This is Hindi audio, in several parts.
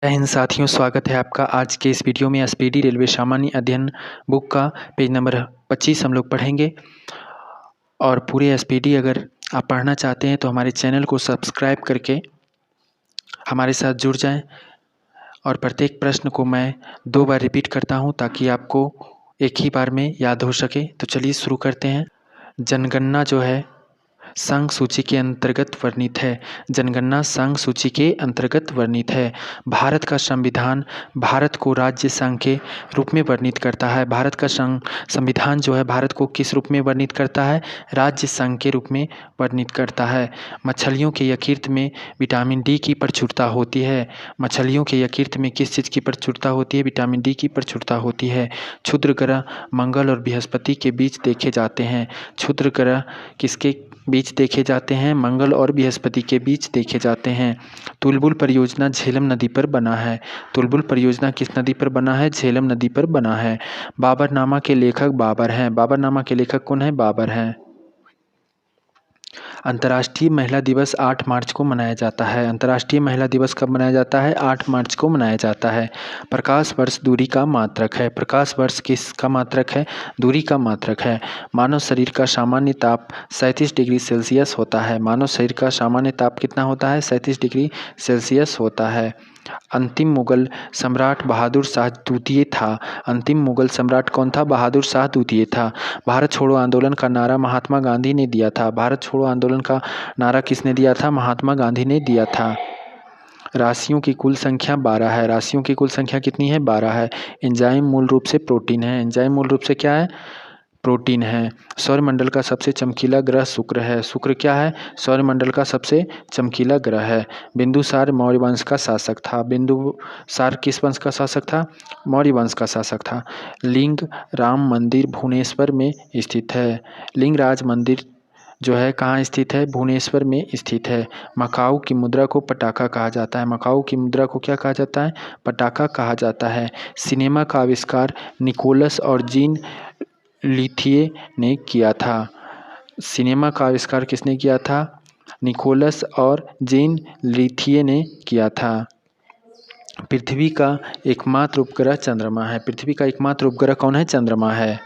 जय हिंद साथियों, स्वागत है आपका आज के इस वीडियो में। एसपीडी रेलवे सामान्य अध्ययन बुक का पेज नंबर 25 हम लोग पढ़ेंगे। और पूरे एसपीडी अगर आप पढ़ना चाहते हैं तो हमारे चैनल को सब्सक्राइब करके हमारे साथ जुड़ जाएं। और प्रत्येक प्रश्न को मैं 2 बार रिपीट करता हूं ताकि आपको एक ही बार में याद हो सके। तो चलिए शुरू करते हैं। जनगणना जो है संघ सूची के अंतर्गत वर्णित है। जनगणना संघ सूची के अंतर्गत वर्णित है। भारत का संविधान भारत को राज्य संघ के रूप में वर्णित करता है। भारत का संविधान जो है भारत को किस रूप में वर्णित करता है? राज्य संघ के रूप में वर्णित करता है। मछलियों के यकृत में विटामिन डी की प्रचुरता होती है। मछलियों के यकृत में किस चीज़ की प्रचुरता होती है? विटामिन डी की प्रचुरता होती है। क्षुद्र ग्रह मंगल और बृहस्पति के बीच देखे जाते हैं। क्षुद्र ग्रह किसके बीच देखे जाते हैं? मंगल और बृहस्पति के बीच देखे जाते हैं। तुलबुल परियोजना झेलम नदी पर बना है। तुलबुल परियोजना किस नदी पर बना है? झेलम नदी पर बना है। बाबरनामा के लेखक बाबर हैं। बाबरनामा के लेखक कौन है? बाबर हैं। अंतर्राष्ट्रीय महिला दिवस 8 मार्च को मनाया जाता है। अंतर्राष्ट्रीय महिला दिवस कब मनाया जाता है? 8 मार्च को मनाया जाता है। प्रकाश वर्ष दूरी का मात्रक है। प्रकाश वर्ष किसका मात्रक है? दूरी का मात्रक है। मानव शरीर का सामान्य ताप 37 डिग्री सेल्सियस होता है। मानव शरीर का सामान्य ताप कितना होता है? 37 डिग्री सेल्सियस होता है। अंतिम मुगल सम्राट बहादुर शाह द्वितीय था। अंतिम मुगल सम्राट कौन था? बहादुर शाह द्वितीय था। भारत छोड़ो आंदोलन का नारा महात्मा गांधी ने दिया था। भारत छोड़ो आंदोलन का नारा किसने दिया था? महात्मा गांधी ने दिया था। राशियों की कुल संख्या 12 है। राशियों की कुल संख्या कितनी है? 12 है। एंजाइम मूल रूप से प्रोटीन है। एंजाइम मूल रूप से क्या है? प्रोटीन है। सौरमंडल का सबसे चमकीला ग्रह शुक्र है। शुक्र क्या है? सौरमंडल का सबसे चमकीला ग्रह है। बिंदुसार मौर्य वंश का शासक था। बिंदुसार किस वंश का शासक था? मौर्य वंश का शासक था। लिंग राम मंदिर भुवनेश्वर में स्थित है। लिंगराज मंदिर जो है कहाँ स्थित है? भुवनेश्वर में स्थित है। मकाऊ की मुद्रा को पटाखा कहा जाता है। मकाऊ की मुद्रा को क्या कहा जाता है? पटाखा कहा जाता है। सिनेमा का आविष्कार निकोलस और जीन लिथिये ने किया था। सिनेमा का आविष्कार किसने किया था? निकोलस और जीन लिथिये ने किया था। पृथ्वी का एकमात्र उपग्रह चंद्रमा है। पृथ्वी का एकमात्र उपग्रह कौन है? चंद्रमा है।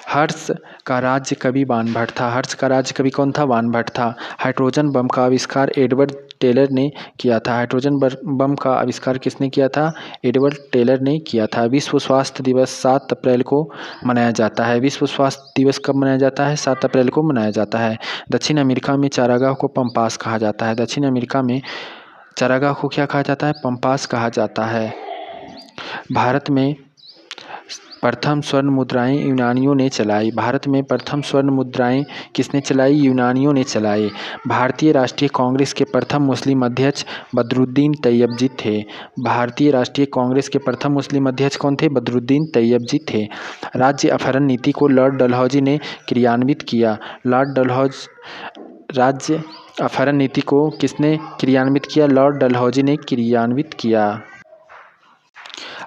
हर्ष का राज्य कवि वानभट्ट था। हर्ष का राज्य कवि कौन था? वानभट्ट था। हाइड्रोजन बम का आविष्कार एडवर्ड टेलर ने किया था। हाइड्रोजन बम का आविष्कार किसने किया था? एडवर्ड टेलर ने किया था। विश्व स्वास्थ्य दिवस 7 अप्रैल को मनाया जाता है। विश्व स्वास्थ्य दिवस कब मनाया जाता है? 7 अप्रैल को मनाया जाता है। दक्षिण अमेरिका में चारागाह को पंपास कहा जाता है। दक्षिण अमेरिका में चारागाह को क्या कहा जाता है? पंपास कहा जाता है। भारत में प्रथम स्वर्ण मुद्राएं यूनानियों ने चलाई। भारत में प्रथम स्वर्ण मुद्राएं किसने चलाई? यूनानियों ने चलाई। भारतीय राष्ट्रीय कांग्रेस के प्रथम मुस्लिम अध्यक्ष बदरुद्दीन तैयबजी थे। भारतीय राष्ट्रीय कांग्रेस के प्रथम मुस्लिम अध्यक्ष कौन थे? बदरुद्दीन तैयबजी थे। राज्य अपहरण नीति को लॉर्ड डलहौजी ने क्रियान्वित किया। राज्य अपहरण नीति को किसने क्रियान्वित किया? लॉर्ड डलहौजी ने क्रियान्वित किया।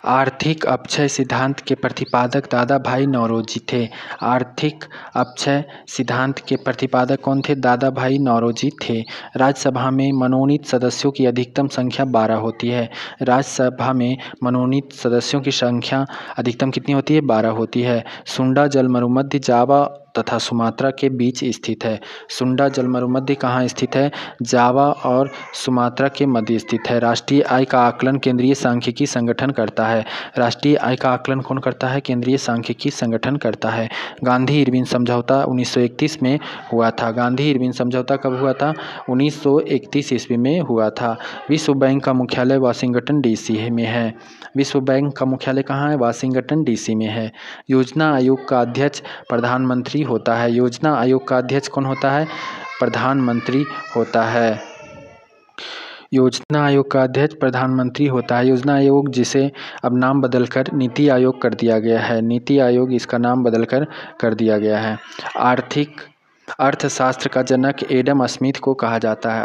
आर्थिक अपक्षय सिद्धांत के प्रतिपादक दादा भाई नौरोजी थे। आर्थिक अपक्षय सिद्धांत के प्रतिपादक कौन थे? दादा भाई नौरोजी थे। राज्यसभा में मनोनीत सदस्यों की अधिकतम संख्या 12 होती है। राज्यसभा में मनोनीत सदस्यों की संख्या अधिकतम कितनी होती है? 12 होती है। सुंडा जलमरुमध्य जावा तथा सुमात्रा के बीच स्थित है। सुंडा जलमरुमध्य कहाँ स्थित है? जावा और सुमात्रा के मध्य स्थित है। राष्ट्रीय आय का आकलन केंद्रीय सांख्यिकी संगठन करता है। राष्ट्रीय आय का आकलन कौन करता है? केंद्रीय सांख्यिकी संगठन करता है। गांधी इरविन समझौता 1931 में हुआ था। गांधी इरविन समझौता कब हुआ था? 1931 ईस्वी में हुआ था। विश्व बैंक का मुख्यालय वाशिंगटन डीसी में है। विश्व बैंक का मुख्यालय कहाँ है? वाशिंगटन डीसी में है। योजना आयोग का अध्यक्ष प्रधानमंत्री होता है। योजना आयोग का अध्यक्ष कौन होता है? प्रधानमंत्री होता है। योजना आयोग का अध्यक्ष प्रधानमंत्री होता है। योजना आयोग जिसे अब नाम बदलकर नीति आयोग कर दिया गया है। नीति आयोग इसका नाम बदलकर कर दिया गया है। अर्थशास्त्र का जनक एडम स्मिथ को कहा जाता है।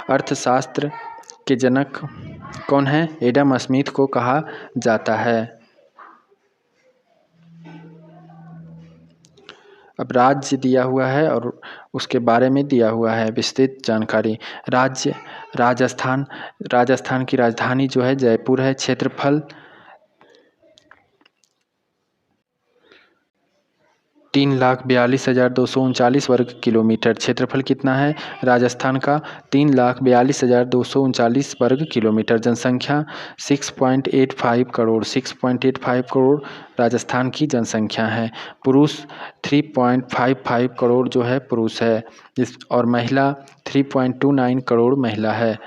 अर्थशास्त्र के जनक कौन है? एडम स्मिथ को कहा जाता है। अब राज्य दिया हुआ है और उसके बारे में दिया हुआ है विस्तृत जानकारी। राज्य राजस्थान, राजस्थान की राजधानी जो है जयपुर है। क्षेत्रफल 3,42,239 वर्ग किलोमीटर। क्षेत्रफल कितना है राजस्थान का? 3,42,239 वर्ग किलोमीटर। जनसंख्या 6.85 करोड़। 6.85 करोड़ राजस्थान की जनसंख्या है। पुरुष 3.55 करोड़ जो है पुरुष है, और महिला 3.29 करोड़ महिला है।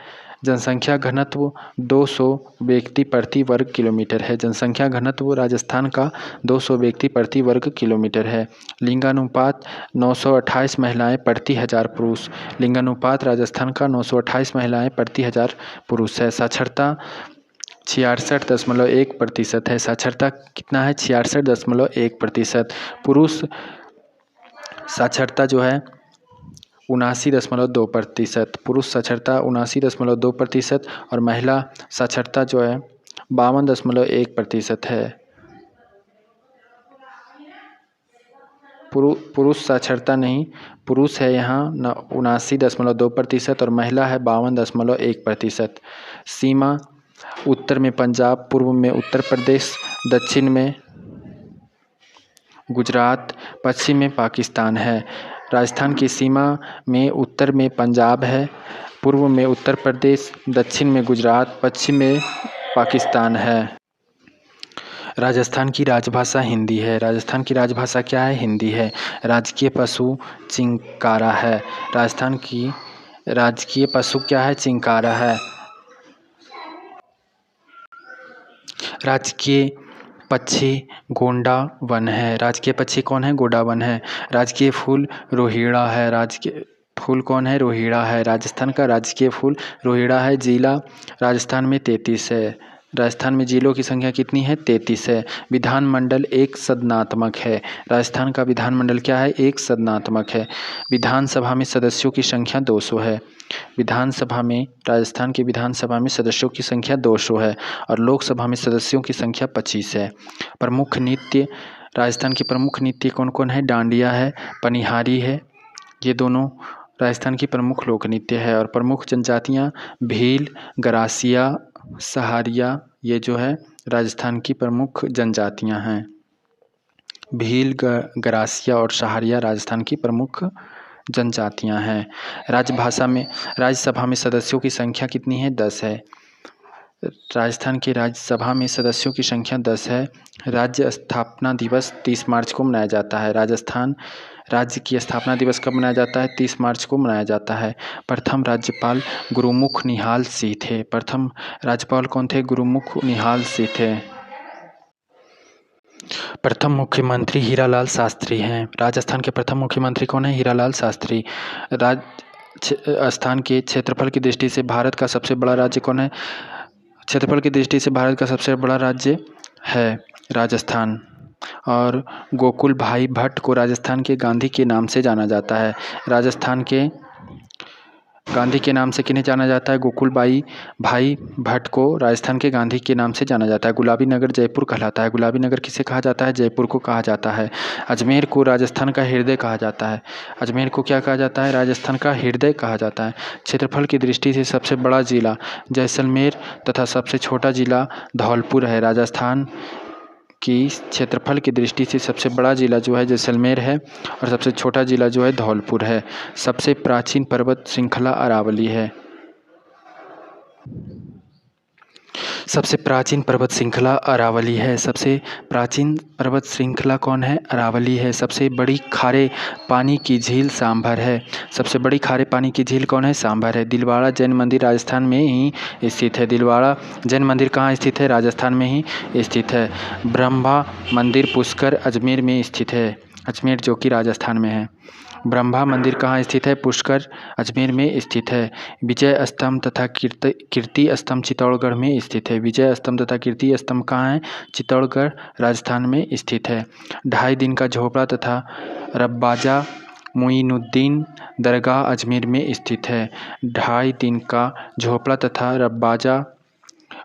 जनसंख्या घनत्व 200 व्यक्ति प्रति वर्ग किलोमीटर है। जनसंख्या घनत्व राजस्थान का 200 व्यक्ति प्रति वर्ग किलोमीटर है। लिंगानुपात 928 महिलाएं प्रति 1000 पुरुष। लिंगानुपात राजस्थान का 928 महिलाएं प्रति 1000 पुरुष है। साक्षरता 66.1% है। साक्षरता कितना है? 66.1%। पुरुष साक्षरता जो है 79.2%। पुरुष साक्षरता 79.2% और महिला साक्षरता जो है 52.1% है। पुरुष साक्षरता नहीं, पुरुष है यहाँ 79.2% और महिला है 52.1%। सीमा उत्तर में पंजाब, पूर्व में उत्तर प्रदेश, दक्षिण में गुजरात, पश्चिम में पाकिस्तान है। राजस्थान की सीमा में उत्तर में पंजाब है, पूर्व में उत्तर प्रदेश, दक्षिण में गुजरात, पश्चिम में पाकिस्तान है। राजस्थान की राजभाषा हिंदी है। राजस्थान की राजभाषा क्या है? हिंदी है। राजकीय पशु चिंकारा है। राजस्थान की राजकीय पशु क्या है? चिंकारा है। राजकीय पक्षी गोंडा वन है। राजकीय पक्षी कौन है? गोंडा वन है। राजकीय फूल रोहिड़ा है। राजकीय फूल कौन है? रोहिड़ा है। राजस्थान का राजकीय फूल रोहिड़ा है। जिला राजस्थान में 33 है। राजस्थान में जिलों की संख्या कितनी है? 33 है। विधानमंडल एक सदनात्मक है। राजस्थान का विधानमंडल क्या है? एक सदनात्मक है। विधानसभा में सदस्यों की संख्या 200 है। विधानसभा में राजस्थान की विधानसभा में सदस्यों की संख्या 200 है और लोकसभा में सदस्यों की संख्या 25 है। प्रमुख नृत्य राजस्थान के प्रमुख नृत्य कौन कौन है? डांडिया है, पनिहारी है। ये दोनों राजस्थान की प्रमुख लोक नृत्य है। और प्रमुख जनजातियाँ भील, गरासिया, सहारिया, ये जो है राजस्थान की प्रमुख जनजातियाँ हैं। भील, गरासिया और सहारिया राजस्थान की प्रमुख जनजातियाँ हैं। राज्यसभा में सदस्यों की संख्या कितनी है? 10 है। राजस्थान की राज्यसभा में सदस्यों की संख्या 10 है। राज्य स्थापना दिवस 30 मार्च को मनाया जाता है। राजस्थान राज्य की स्थापना दिवस कब मनाया जाता है? 30 मार्च को मनाया जाता है। प्रथम राज्यपाल गुरुमुख निहाल सिंह थे। प्रथम राज्यपाल कौन थे? गुरुमुख निहाल सिंह थे। प्रथम मुख्यमंत्री हीरालाल शास्त्री हैं। राजस्थान के प्रथम मुख्यमंत्री कौन है? हीरालाल शास्त्री। राजस्थान के क्षेत्रफल की दृष्टि से भारत का सबसे बड़ा राज्य कौन है? क्षेत्रफल की दृष्टि से भारत का सबसे बड़ा राज्य है राजस्थान। और गोकुल भाई भट्ट को राजस्थान के गांधी के नाम से जाना जाता है। राजस्थान के गांधी के नाम से किन्हें जाना जाता है? गोकुल भाई भट्ट को राजस्थान के गांधी के नाम से जाना जाता है। गुलाबी नगर जयपुर कहलाता है। गुलाबी नगर किसे कहा जाता है? जयपुर को कहा जाता है। अजमेर को राजस्थान का हृदय कहा जाता है। अजमेर को क्या कहा जाता है? राजस्थान का हृदय कहा जाता है। क्षेत्रफल की दृष्टि से सबसे बड़ा जिला जैसलमेर तथा सबसे छोटा जिला धौलपुर है। राजस्थान की क्षेत्रफल की दृष्टि से सबसे बड़ा जिला जो है जैसलमेर है और सबसे छोटा जिला जो है धौलपुर है। सबसे प्राचीन पर्वत श्रृंखला अरावली है। सबसे प्राचीन पर्वत श्रृंखला अरावली है। सबसे प्राचीन पर्वत श्रृंखला कौन है? अरावली है। सबसे बड़ी खारे पानी की झील सांभर है। सबसे बड़ी खारे पानी की झील कौन है? सांभर है। दिलवाड़ा जैन मंदिर राजस्थान में ही स्थित है। दिलवाड़ा जैन मंदिर कहाँ स्थित है? राजस्थान में ही स्थित है। ब्रह्मा मंदिर पुष्कर अजमेर में स्थित है। अजमेर जो कि राजस्थान में है। ब्रह्मा मंदिर कहाँ स्थित है? पुष्कर अजमेर में स्थित है। विजय स्तंभ तथा कीर्ति स्तंभ चित्तौड़गढ़ में स्थित है। विजय स्तंभ तथा कीर्ति स्तंभ कहाँ है? चित्तौड़गढ़ राजस्थान में स्थित है। 2.5 दिन का झोपड़ा तथा रब्बाजा मुइनुद्दीन दरगाह अजमेर में स्थित है। 2.5 दिन का झोपड़ा तथा रब्बाजा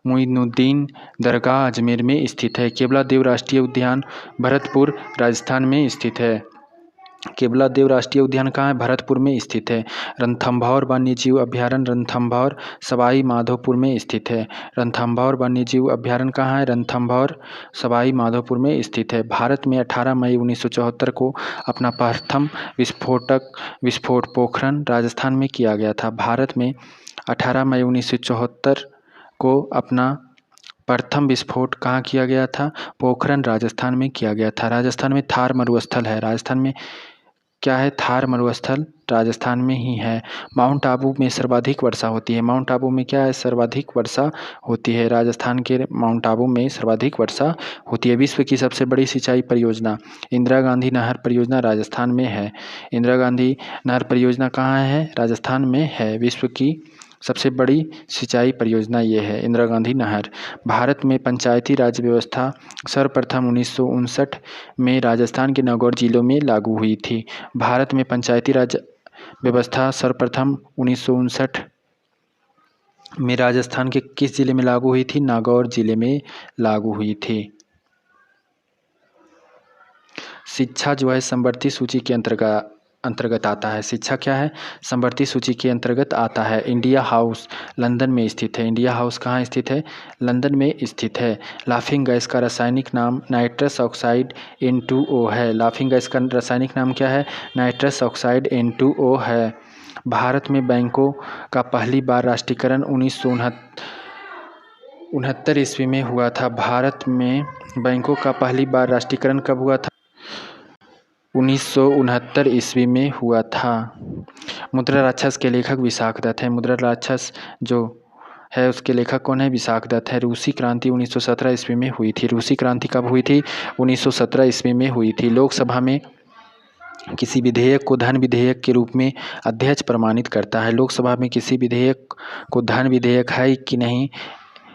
मुइनुद्दीन दरगाह अजमेर में स्थित है। केवलादेव राष्ट्रीय उद्यान भरतपुर राजस्थान में स्थित है। केवलादेव राष्ट्रीय उद्यान कहाँ है? भरतपुर में स्थित है। रणथंभौर वन्यजीव अभयारण्य रणथंभौर सवाई माधोपुर में स्थित है। रणथंभौर वन्यजीव अभयारण्य कहाँ है? रणथंभौर सवाई माधोपुर में स्थित है। भारत में 18 मई 1974 को अपना प्रथम विस्फोट पोखरण राजस्थान में किया गया था। भारत में 18 मई 1974 को अपना प्रथम विस्फोट कहाँ किया गया था? पोखरण राजस्थान में किया गया था। राजस्थान में थार मरुस्थल है। राजस्थान में क्या है? थार मरुस्थल राजस्थान में ही है। माउंट आबू में सर्वाधिक वर्षा होती है। माउंट आबू में क्या है? सर्वाधिक वर्षा होती है। राजस्थान के माउंट आबू में सर्वाधिक वर्षा होती है। विश्व की सबसे बड़ी सिंचाई परियोजना इंदिरा गांधी नहर परियोजना राजस्थान में है। इंदिरा गांधी नहर परियोजना कहाँ है? राजस्थान में है। विश्व की सबसे बड़ी सिंचाई परियोजना ये है, इंदिरा गांधी नहर। भारत में पंचायती राज व्यवस्था सर्वप्रथम 1959 में राजस्थान के नागौर जिलों में लागू हुई थी। भारत में पंचायती राज व्यवस्था सर्वप्रथम 1959 में राजस्थान के किस जिले में लागू हुई थी? नागौर जिले में लागू हुई थी। शिक्षा जो है समवर्ती सूची के अंतर्गत आता है। शिक्षा क्या है? समवर्ती सूची के अंतर्गत आता है। इंडिया हाउस लंदन में स्थित है। इंडिया हाउस कहाँ स्थित है? लंदन में स्थित है। लाफिंग गैस का रासायनिक नाम नाइट्रस ऑक्साइड N2O है। लाफिंग गैस का रासायनिक नाम क्या है? नाइट्रस ऑक्साइड N2O है। भारत में बैंकों का पहली बार राष्ट्रीयकरण 1969 ईस्वी में हुआ था। भारत में बैंकों का पहली बार राष्ट्रीयकरण कब हुआ था? 1969 ईस्वी में हुआ था। मुद्रा राक्षस के लेखक विशाखदत्त है। मुद्रा राक्षस जो है उसके लेखक कौन है? विशाखदत्त है। रूसी क्रांति 1917 ईस्वी में हुई थी। रूसी क्रांति कब हुई थी? 1917 ईस्वी में हुई थी। लोकसभा में किसी विधेयक को धन विधेयक के रूप में अध्यक्ष प्रमाणित करता है। लोकसभा में किसी विधेयक को धन विधेयक है कि नहीं,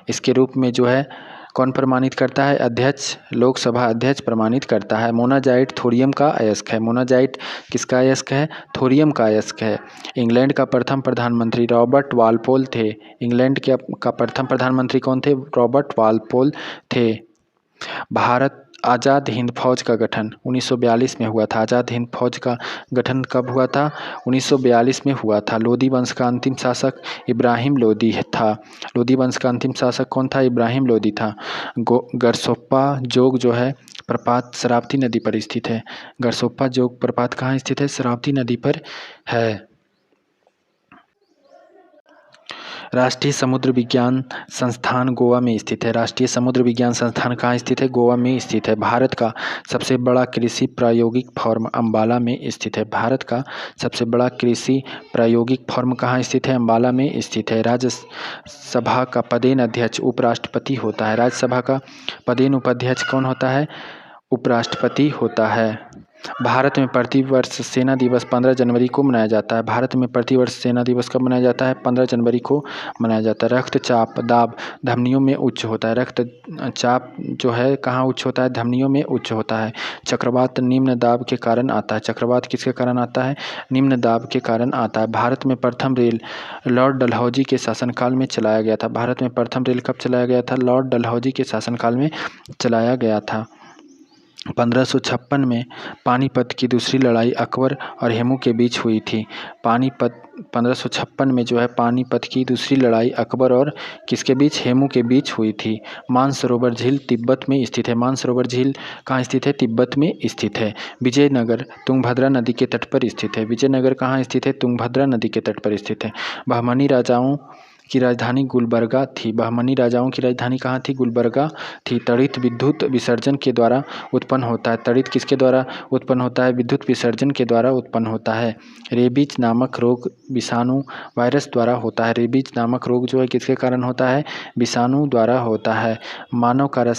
इसके रूप में जो है कौन प्रमाणित करता है? अध्यक्ष, लोकसभा अध्यक्ष प्रमाणित करता है। मोनाजाइट थोरियम का अयस्क है। मोनाजाइट किसका अयस्क है? थोरियम का अयस्क है। इंग्लैंड का प्रथम प्रधानमंत्री रॉबर्ट वालपोल थे। इंग्लैंड का प्रथम प्रधानमंत्री कौन थे? रॉबर्ट वालपोल थे। भारत आज़ाद हिंद फौज का गठन 1942 में हुआ था। आज़ाद हिंद फौज का गठन कब हुआ था? 1942 में हुआ था। लोदी वंश का अंतिम शासक इब्राहिम लोदी था। लोदी वंश का अंतिम शासक कौन था? इब्राहिम लोदी था। गरसोप्पा जोग जो है प्रपात शरावती नदी पर स्थित है। गरसोप्पा जोग प्रपात कहाँ स्थित है? शरावती नदी पर है। राष्ट्रीय समुद्र विज्ञान संस्थान गोवा में स्थित है। राष्ट्रीय समुद्र विज्ञान संस्थान कहाँ स्थित है? गोवा में स्थित है। भारत का सबसे बड़ा कृषि प्रायोगिक फॉर्म अम्बाला में स्थित है। भारत का सबसे बड़ा कृषि प्रायोगिक फॉर्म कहाँ स्थित है? अम्बाला में स्थित है। राज्यसभा का पदेन अध्यक्ष उपराष्ट्रपति होता है। राज्यसभा का पदेन उपाध्यक्ष कौन होता है? उपराष्ट्रपति होता है। भारत में प्रतिवर्ष सेना दिवस 15 जनवरी को मनाया जाता है। भारत में प्रतिवर्ष सेना दिवस कब मनाया जाता है? 15 जनवरी को मनाया जाता है। रक्तचाप दाब धमनियों में उच्च होता है। रक्तचाप जो है कहाँ उच्च होता है? धमनियों में उच्च होता है। चक्रवात निम्न दाब के कारण आता है। चक्रवात किसके कारण आता है? निम्न दाब के कारण आता है। भारत में प्रथम रेल लॉर्ड डलहौजी के शासनकाल में चलाया गया था। भारत में प्रथम रेल कब चलाया गया था? लॉर्ड डलहौजी के शासनकाल में चलाया गया था। 1556 में पानीपत की दूसरी लड़ाई अकबर और हेमू के बीच हुई थी। 1556 में जो है पानीपत की दूसरी लड़ाई अकबर और किसके बीच? हेमू के बीच हुई थी। मानसरोवर झील तिब्बत में स्थित है। मानसरोवर झील कहाँ स्थित है? तिब्बत में स्थित है। विजयनगर तुंगभद्रा नदी के तट पर स्थित है। विजयनगर कहाँ स्थित है? तुंगभद्रा नदी के तट पर स्थित है। बहमनी राजाओं की राजधानी गुलबर्गा थी। बहमनी राजाओं की राजधानी कहाँ थी? गुलबर्गा थी। तड़ित विद्युत विसर्जन के द्वारा उत्पन्न होता है। तड़ित किसके द्वारा उत्पन्न होता है? विद्युत विसर्जन के द्वारा उत्पन्न होता है। रेबीज नामक रोग विषाणु वायरस द्वारा होता है। रेबीज नामक रोग जो है किसके कारण होता है? विषाणु द्वारा होता है। मानव का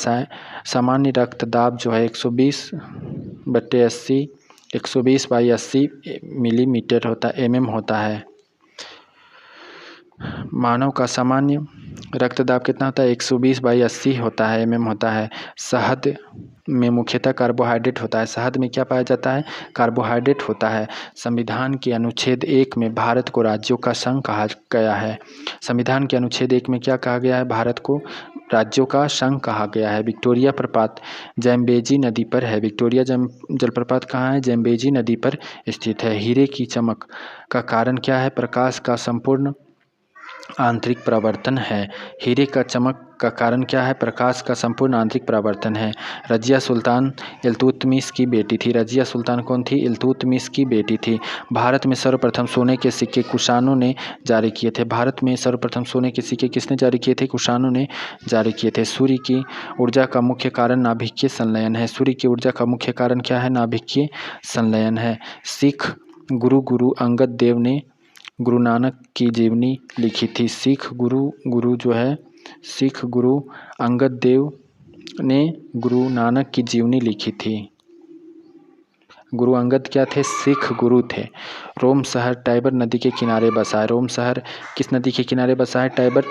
सामान्य रक्तदाब जो है 120/80 मिलीमीटर होता है, mm होता है। मानव का सामान्य रक्तदाब कितना होता है? 120/80 होता है, mm होता है। शहद में मुख्यतः कार्बोहाइड्रेट होता है। शहद में क्या पाया जाता है? कार्बोहाइड्रेट होता है। संविधान के अनुच्छेद 1 में भारत को राज्यों का संघ कहा गया है। संविधान के अनुच्छेद 1 में क्या कहा गया है? भारत को राज्यों का संघ कहा गया है? विक्टोरिया प्रपात ज़ैम्बेज़ी नदी पर है। विक्टोरिया जलप्रपात कहाँ है? ज़ैम्बेज़ी नदी पर स्थित है। हीरे की चमक का कारण क्या है? प्रकाश का संपूर्ण आंतरिक परावर्तन है। हीरे का चमक का कारण क्या है? प्रकाश का संपूर्ण आंतरिक परावर्तन है। रज़िया सुल्तान इल्तुतमिश की बेटी थी। रज़िया सुल्तान कौन थी? इल्तुतमिश की बेटी थी। भारत में सर्वप्रथम सोने के सिक्के कुषाणों ने जारी किए थे। भारत में सर्वप्रथम सोने के सिक्के किसने जारी किए थे? कुषाणों ने जारी किए थे। सूर्य की ऊर्जा का मुख्य कारण नाभिकीय संलयन है। सूर्य की ऊर्जा का मुख्य कारण क्या है? नाभिकीय संलयन है। सिख गुरु अंगद देव ने गुरु नानक की जीवनी लिखी थी। सिख गुरु अंगद देव ने गुरु नानक की जीवनी लिखी थी। गुरु अंगद क्या थे? सिख गुरु थे। रोम शहर टाइबर नदी के किनारे बसा है। रोम शहर किस नदी के किनारे बसा है? टाइबर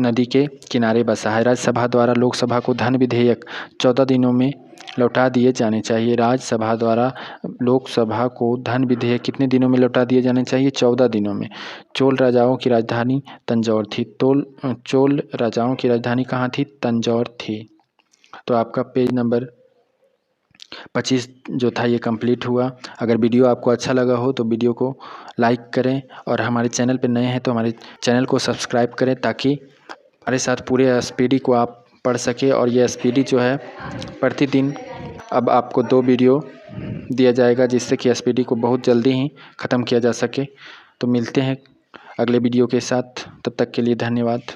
नदी के किनारे बसा है। राज्यसभा द्वारा लोकसभा को धन विधेयक 14 दिनों में लौटा दिए जाने चाहिए। राज्यसभा द्वारा लोकसभा को धन विधेयक कितने दिनों में लौटा दिए जाने चाहिए? 14 दिनों में। चोल राजाओं की राजधानी तंजौर थी। चोल राजाओं की राजधानी कहाँ थी? तंजौर थी। तो आपका पेज नंबर 25 जो था ये कंप्लीट हुआ। अगर वीडियो आपको अच्छा लगा हो तो वीडियो को लाइक करें और हमारे चैनल पर नए हैं तो हमारे चैनल को सब्सक्राइब करें ताकि हमारे साथ पूरे एसपीडी को आप पढ़ सके। और ये एसपीडी जो है प्रतिदिन अब आपको 2 वीडियो दिया जाएगा जिससे कि एसपीडी को बहुत जल्दी ही ख़त्म किया जा सके। तो मिलते हैं अगले वीडियो के साथ, तब तक के लिए धन्यवाद।